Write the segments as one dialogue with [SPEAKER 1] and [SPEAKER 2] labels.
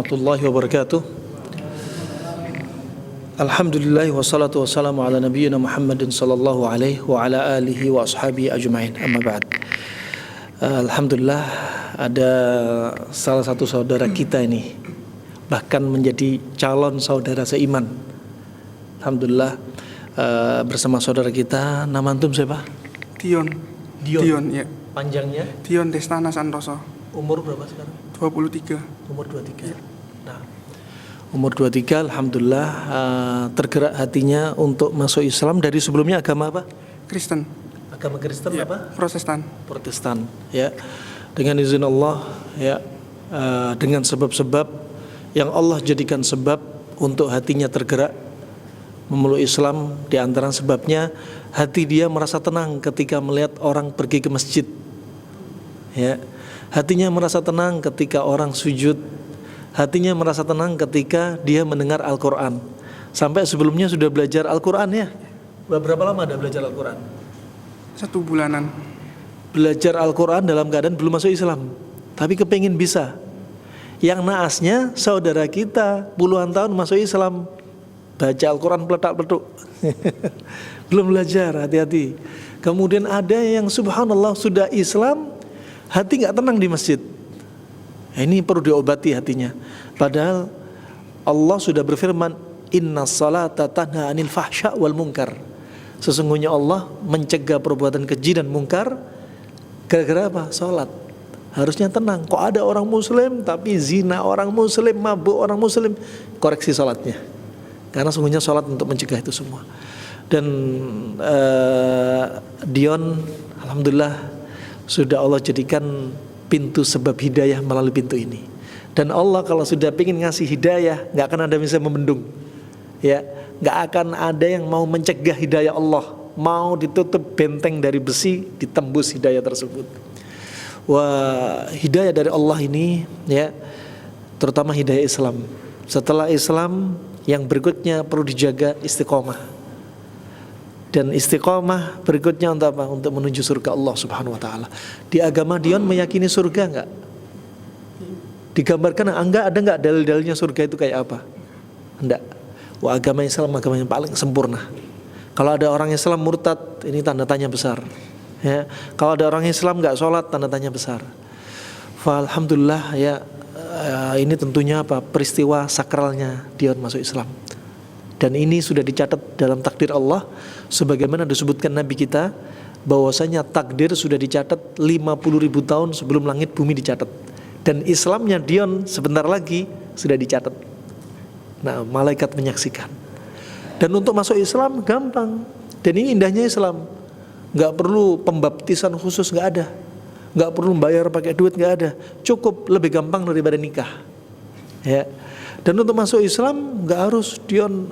[SPEAKER 1] warahmatullahi wabarakatuh. Alhamdulillah wassalatu wassalamu ala nabiyyina Muhammadin sallallahu alaihi wa ala alihi wa ashabihi ajma'in. Amma ba'd. Alhamdulillah ada salah satu saudara kita ini bahkan menjadi calon saudara seiman. Alhamdulillah bersama saudara kita. Nama antum siapa?
[SPEAKER 2] Dion ya.
[SPEAKER 1] Panjangnya?
[SPEAKER 2] Dion Destana Santoso.
[SPEAKER 1] Umur berapa sekarang?
[SPEAKER 2] 23.
[SPEAKER 1] Umur 23.
[SPEAKER 2] Ya.
[SPEAKER 1] Nah, umur 23 alhamdulillah tergerak hatinya untuk masuk Islam. Dari sebelumnya agama apa?
[SPEAKER 2] Kristen.
[SPEAKER 1] Agama Kristen
[SPEAKER 2] Ya,
[SPEAKER 1] apa? Protestan ya. Dengan izin Allah ya, dengan sebab-sebab yang Allah jadikan sebab untuk hatinya tergerak memeluk Islam. Di antara sebabnya hati dia merasa tenang ketika melihat orang pergi ke masjid ya. Hatinya merasa tenang ketika orang sujud. Hatinya merasa tenang ketika dia mendengar Al-Quran. Sampai sebelumnya sudah belajar Al-Quran ya. Berapa lama ada belajar Al-Quran?
[SPEAKER 2] 1 bulanan.
[SPEAKER 1] Belajar Al-Quran dalam keadaan belum masuk Islam, tapi kepingin bisa. Yang naasnya saudara kita puluhan tahun masuk Islam, baca Al-Quran peletak-peletuk. Belum belajar, hati-hati. Kemudian ada yang subhanallah sudah Islam, hati gak tenang di masjid. Ini perlu diobati hatinya. Padahal Allah sudah berfirman, Inna salata tanha anil fahsya wal munkar. Sesungguhnya Allah mencegah perbuatan keji dan mungkar. Gara-gara apa? Salat. Harusnya tenang. Kok ada orang muslim tapi zina orang muslim, mabuk orang muslim, koreksi salatnya. Karena sesungguhnya salat untuk mencegah itu semua. Dan Dion alhamdulillah sudah Allah jadikan pintu sebab hidayah melalui pintu ini. Dan Allah kalau sudah ingin ngasih hidayah, gak akan ada yang bisa membendung ya. Gak akan ada yang mau mencegah hidayah Allah. Mau ditutup benteng dari besi, ditembus hidayah tersebut. Wah, hidayah dari Allah ini ya, terutama hidayah Islam. Setelah Islam, yang berikutnya perlu dijaga istiqomah. Dan istiqomah berikutnya untuk apa? Untuk menuju surga Allah subhanahu wa ta'ala. Di agama Dion meyakini surga enggak? Digambarkan enggak, ada enggak dalil-dalilnya surga itu kayak apa? Enggak. Wah, agama Islam agama yang paling sempurna. Kalau ada orang Islam murtad, ini tanda tanya besar ya. Kalau ada orang Islam enggak sholat, tanda tanya besar. Alhamdulillah ya, ini tentunya apa? Peristiwa sakralnya Dion masuk Islam. Dan ini sudah dicatat dalam takdir Allah, sebagaimana disebutkan Nabi kita, bahwasanya takdir sudah dicatat 50.000 tahun sebelum langit bumi dicatat. Dan Islamnya Dion sebentar lagi sudah dicatat. Nah, malaikat menyaksikan. Dan untuk masuk Islam gampang. Dan ini indahnya Islam. Gak perlu pembaptisan khusus, gak ada. Gak perlu bayar pakai duit, gak ada. Cukup, lebih gampang daripada nikah ya. Dan untuk masuk Islam gak harus Dion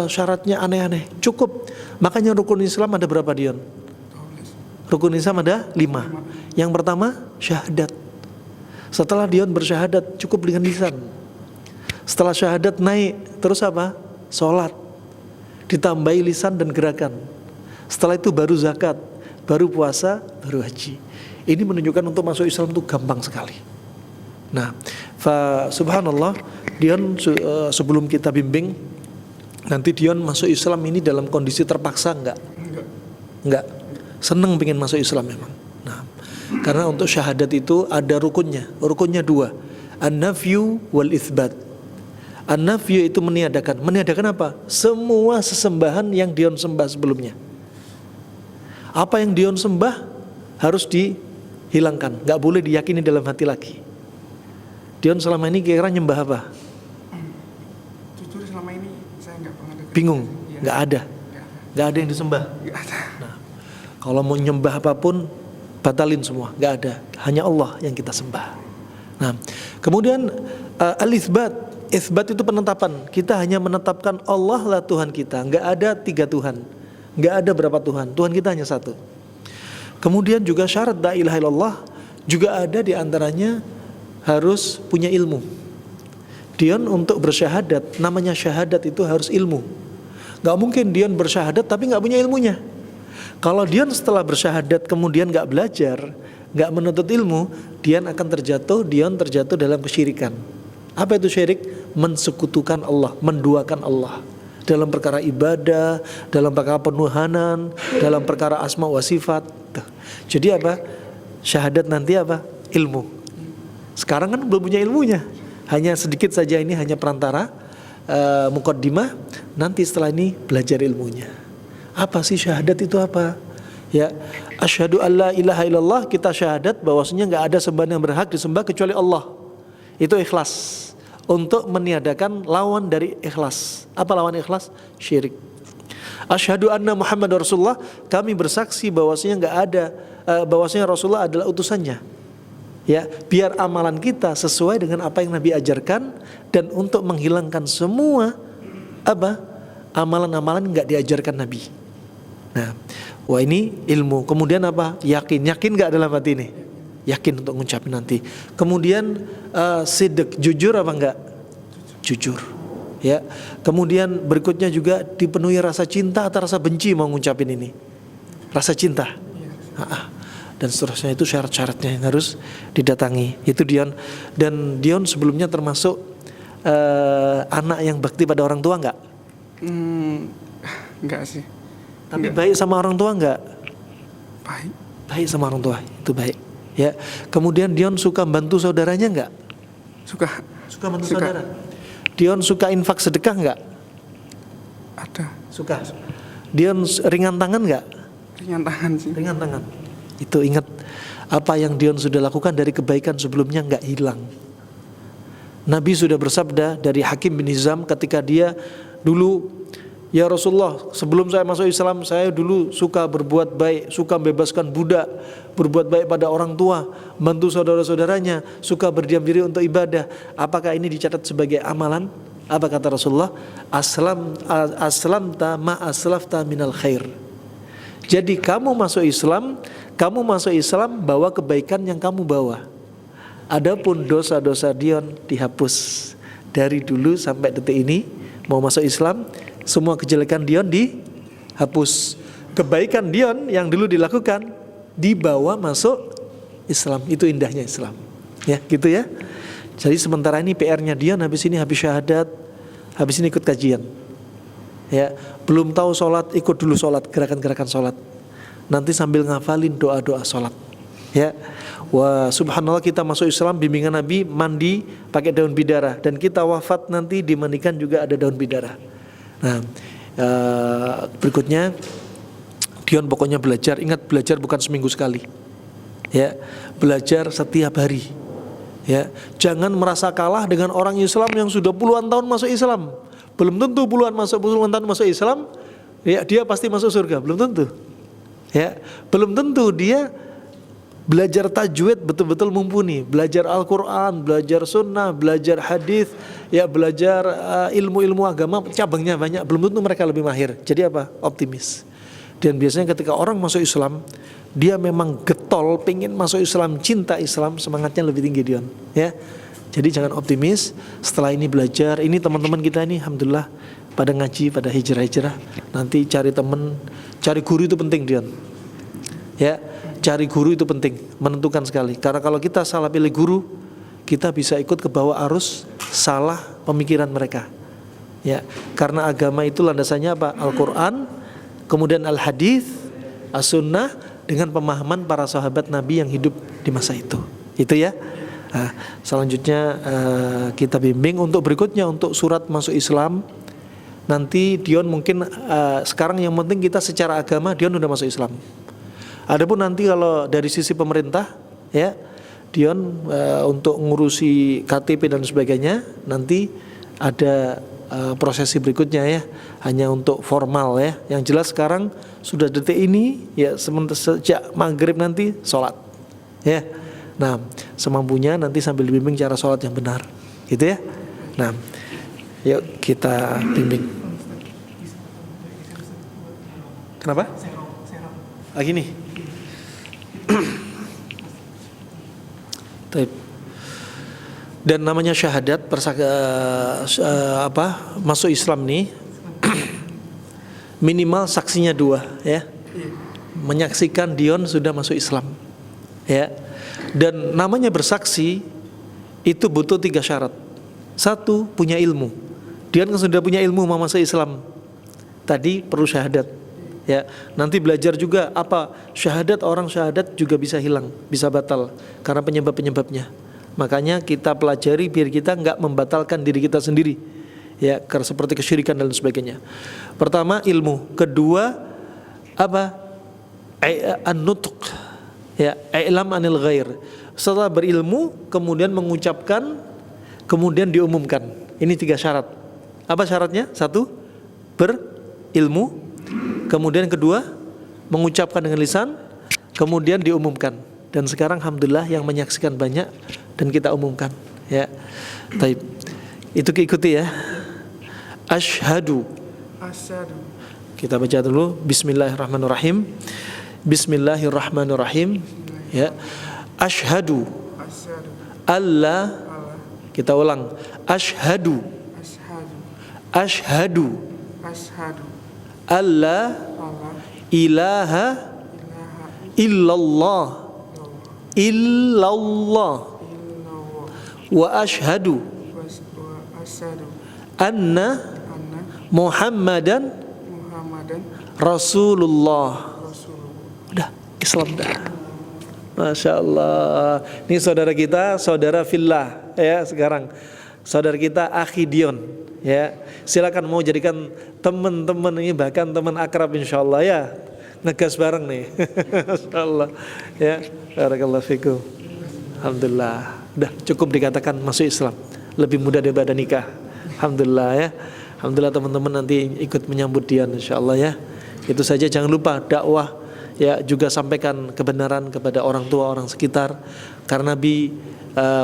[SPEAKER 1] syaratnya aneh-aneh, cukup. Makanya rukun Islam ada berapa Dion? Rukun Islam ada 5. Yang pertama syahadat. Setelah Dion bersyahadat cukup dengan lisan. Setelah syahadat naik terus apa? Sholat. Ditambahi lisan dan gerakan. Setelah itu baru zakat, baru puasa, baru haji. Ini menunjukkan untuk masuk Islam itu gampang sekali. Nah, subhanallah, Dion sebelum kita bimbing, nanti Dion masuk Islam ini dalam kondisi terpaksa enggak. Seneng pengen masuk Islam memang. Nah, karena untuk syahadat itu ada rukunnya 2, an-nafyu wal itsbat. An-nafyu itu meniadakan apa? Semua sesembahan yang Dion sembah sebelumnya. Apa yang Dion sembah harus dihilangkan, enggak boleh diyakini dalam hati lagi. Dion selama ini kira-kira nyembah apa?
[SPEAKER 2] Jujur selama ini saya nggak pernah dengar.
[SPEAKER 1] Bingung?
[SPEAKER 2] Ya.
[SPEAKER 1] Nggak ada yang disembah.
[SPEAKER 2] Nggak ada.
[SPEAKER 1] Nah, kalau mau nyembah apapun batalin semua, nggak ada. Hanya Allah yang kita sembah. Nah, kemudian al-itsbat itu penetapan. Kita hanya menetapkan Allah lah Tuhan kita. Nggak ada 3 Tuhan. Nggak ada berapa Tuhan. Tuhan kita hanya 1. Kemudian juga syarat la ilaha illallah juga ada di antaranya harus punya ilmu. Dion untuk bersyahadat, namanya syahadat itu harus ilmu. Gak mungkin Dion bersyahadat tapi gak punya ilmunya. Kalau Dion setelah bersyahadat kemudian gak belajar, gak menuntut ilmu, Dion terjatuh dalam kesyirikan. Apa itu syirik? Mensekutukan Allah, menduakan Allah dalam perkara ibadah, dalam perkara penuhanan, dalam perkara asma wa sifat. Tuh. Jadi apa? Syahadat nanti apa? Ilmu. Sekarang kan belum punya ilmunya. Hanya sedikit saja, ini hanya perantara muqaddimah. Nanti setelah ini belajar ilmunya. Apa sih syahadat itu apa? Ya, asyhadu alla ilaha illallah, kita syahadat bahwasanya enggak ada sembahan yang berhak disembah kecuali Allah. Itu ikhlas. Untuk meniadakan lawan dari ikhlas. Apa lawan ikhlas? Syirik. Asyhadu anna Muhammad Rasulullah, kami bersaksi bahwasanya enggak ada bahwasanya Rasulullah adalah utusannya. Ya, biar amalan kita sesuai dengan apa yang Nabi ajarkan, dan untuk menghilangkan semua amalan-amalan enggak diajarkan Nabi. Nah, wah ini ilmu. Kemudian apa? Yakin enggak dalam hati ini? Yakin untuk ngucapin nanti. Kemudian sidq, jujur apa enggak? Jujur. Ya. Kemudian berikutnya juga dipenuhi rasa cinta atau rasa benci mau ngucapin ini. Rasa cinta. Dan seterusnya, itu syarat-syaratnya yang harus didatangi. Itu Dion. Dan Dion sebelumnya termasuk anak yang bakti pada orang tua enggak?
[SPEAKER 2] Enggak sih.
[SPEAKER 1] Tapi baik sama orang tua enggak?
[SPEAKER 2] Baik.
[SPEAKER 1] Baik sama orang tua, itu baik. Ya. Kemudian Dion suka bantu saudaranya enggak? Suka bantu saudara. Dion suka infak sedekah enggak?
[SPEAKER 2] Ada.
[SPEAKER 1] Suka. Dion ringan tangan enggak?
[SPEAKER 2] Ringan tangan sih.
[SPEAKER 1] Ringan tangan. Itu ingat, apa yang Dion sudah lakukan dari kebaikan sebelumnya enggak hilang. Nabi sudah bersabda dari Hakim bin Hizam ketika dia dulu, ya Rasulullah, sebelum saya masuk Islam, saya dulu suka berbuat baik, suka membebaskan budak, berbuat baik pada orang tua, bantu saudara-saudaranya, suka berdiam diri untuk ibadah. Apakah ini dicatat sebagai amalan? Apa kata Rasulullah? Aslamta ma aslafta minal khair. Jadi kamu masuk Islam bawa kebaikan yang kamu bawa. Adapun dosa-dosa Dion dihapus. Dari dulu sampai detik ini mau masuk Islam, semua kejelekan Dion dihapus. Kebaikan Dion yang dulu dilakukan dibawa masuk Islam. Itu indahnya Islam. Ya, gitu ya. Jadi sementara ini PR-nya Dion habis ini habis syahadat, habis ini ikut kajian. Ya, belum tahu sholat, ikut dulu sholat, gerakan-gerakan sholat. Nanti sambil ngafalin doa-doa sholat. Ya, wah subhanallah, kita masuk Islam bimbingan Nabi mandi pakai daun bidara, dan kita wafat nanti dimandikan juga ada daun bidara. Nah, berikutnya Dion pokoknya belajar. Ingat, belajar bukan seminggu sekali. Ya, belajar setiap hari. Ya, jangan merasa kalah dengan orang Islam yang sudah puluhan tahun masuk Islam. Belum tentu puluhan tahun masuk Islam, ya dia pasti masuk surga. Belum tentu. Ya, belum tentu dia belajar tajwid betul-betul mumpuni, belajar Al-Quran, belajar sunnah, belajar hadis, ya belajar ilmu-ilmu agama cabangnya banyak. Belum tentu mereka lebih mahir. Jadi apa? Optimis. Dan biasanya ketika orang masuk Islam, dia memang getol, pengen masuk Islam, cinta Islam, semangatnya lebih tinggi Dion. Ya, jadi jangan optimis. Setelah ini belajar, ini teman-teman kita ini, alhamdulillah pada ngaji, pada hijrah. Nanti cari teman, cari guru itu penting Dion. Ya, cari guru itu penting, menentukan sekali. Karena kalau kita salah pilih guru, kita bisa ikut ke bawah arus salah pemikiran mereka. Ya, karena agama itu landasannya apa? Al-Quran, kemudian Al-Hadis, As-Sunnah, dengan pemahaman para sahabat Nabi yang hidup di masa itu. Itu ya. Nah, selanjutnya kita bimbing untuk berikutnya, untuk surat masuk Islam. Nanti Dion mungkin sekarang yang penting kita secara agama Dion udah masuk Islam. Adapun nanti kalau dari sisi pemerintah, ya Dion untuk ngurusi KTP dan sebagainya, nanti ada prosesi berikutnya ya, hanya untuk formal ya. Yang jelas sekarang sudah detik ini ya, sejak maghrib nanti sholat ya. Nah, semampunya nanti sambil dibimbing cara sholat yang benar, gitu ya. Nah, yuk kita bimbing. Kenapa? Lagi nih. Dan namanya syahadat, masuk Islam nih minimal saksinya 2 ya. Menyaksikan Dion sudah masuk Islam ya. Dan namanya bersaksi itu butuh 3 syarat. Satu, punya ilmu. Dion kan sudah punya ilmu mau masuk Islam. Tadi perlu syahadat. Ya, nanti belajar juga apa syahadat, orang syahadat juga bisa hilang, bisa batal karena penyebab-penyebabnya. Makanya kita pelajari biar kita enggak membatalkan diri kita sendiri. Ya, karena seperti kesyirikan dan sebagainya. Pertama ilmu, kedua apa? An-nutq. Ya, i'lam anil ghair. Setelah berilmu kemudian mengucapkan, kemudian diumumkan. Ini 3 syarat. Apa syaratnya? 1, berilmu. Kemudian kedua, mengucapkan dengan lisan. Kemudian diumumkan. Dan sekarang alhamdulillah yang menyaksikan banyak dan kita umumkan. Ya, taib. Itu ikuti ya. Asyhadu.
[SPEAKER 2] Asyhadu.
[SPEAKER 1] Kita baca dulu. Bismillahirrahmanirrahim. Bismillahirrahmanirrahim. Ya. Asyhadu.
[SPEAKER 2] Asyhadu.
[SPEAKER 1] Allah.
[SPEAKER 2] Allah.
[SPEAKER 1] Kita ulang. Asyhadu.
[SPEAKER 2] Asyhadu.
[SPEAKER 1] Asyhadu.
[SPEAKER 2] Asyhadu.
[SPEAKER 1] Allah.
[SPEAKER 2] Allah.
[SPEAKER 1] Ilaha.
[SPEAKER 2] Ilaha
[SPEAKER 1] Illallah. Illallah.
[SPEAKER 2] illallah.
[SPEAKER 1] Wa asyhadu.
[SPEAKER 2] Wa asyhadu.
[SPEAKER 1] Anna.
[SPEAKER 2] Anna
[SPEAKER 1] Muhammadan.
[SPEAKER 2] Muhammadan
[SPEAKER 1] Rasulullah.
[SPEAKER 2] Rasulullah.
[SPEAKER 1] Udah, Islam dah. Masya Allah. Ini saudara kita, saudara fillah ya sekarang. Saudara kita Akhi Dion ya. Silakan mau jadikan teman-teman ini, bahkan teman akrab insyaallah ya. Ngegas bareng nih. Masyaallah ya. Barakallahu fikum. Alhamdulillah. Udah cukup dikatakan masuk Islam. Lebih mudah daripada nikah. Alhamdulillah ya. Alhamdulillah teman-teman nanti ikut menyambut Dion insyaallah ya. Itu saja, jangan lupa dakwah ya, juga sampaikan kebenaran kepada orang tua, orang sekitar. Karena Nabi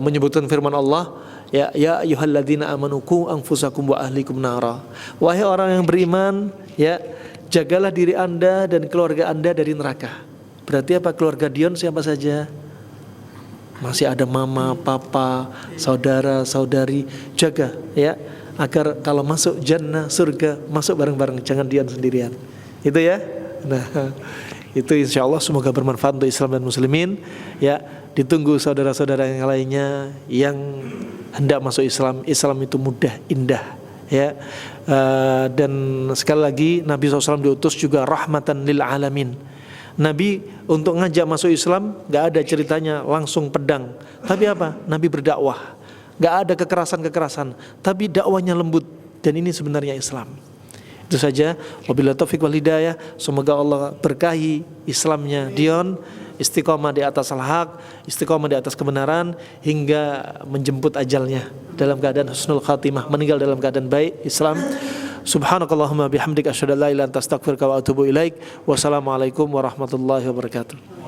[SPEAKER 1] menyebutkan firman Allah, ya ayyuhalladzina amanu qu anfusakum wa ahlikum nara. Wahai orang yang beriman, ya jagalah diri Anda dan keluarga Anda dari neraka. Berarti apa? Keluarga Dion siapa saja? Masih ada mama, papa, saudara, saudari, jaga ya, agar kalau masuk jannah, surga, masuk bareng-bareng, jangan Dion sendirian. Itu ya. Nah, itu insya Allah semoga bermanfaat untuk Islam dan Muslimin. Ya, ditunggu saudara-saudara yang lainnya yang hendak masuk Islam. Islam itu mudah, indah. Ya, dan sekali lagi Nabi SAW diutus juga rahmatan lil alamin. Nabi untuk ngajak masuk Islam gak ada ceritanya langsung pedang. Tapi apa? Nabi berdakwah. Gak ada kekerasan-kekerasan, tapi dakwahnya lembut. Dan ini sebenarnya Islam. Itu saja. Wabillahi taufiq wal hidayah. Semoga Allah berkahi Islamnya Dion, istiqomah di atas al-haq, istiqomah di atas kebenaran hingga menjemput ajalnya dalam keadaan husnul khatimah, meninggal dalam keadaan baik Islam. Subhanakallahumma bihamdika asyhadu an la ilaha illa anta astaghfiruka wa atubu ilaik. Wassalamualaikum warahmatullahi wabarakatuh.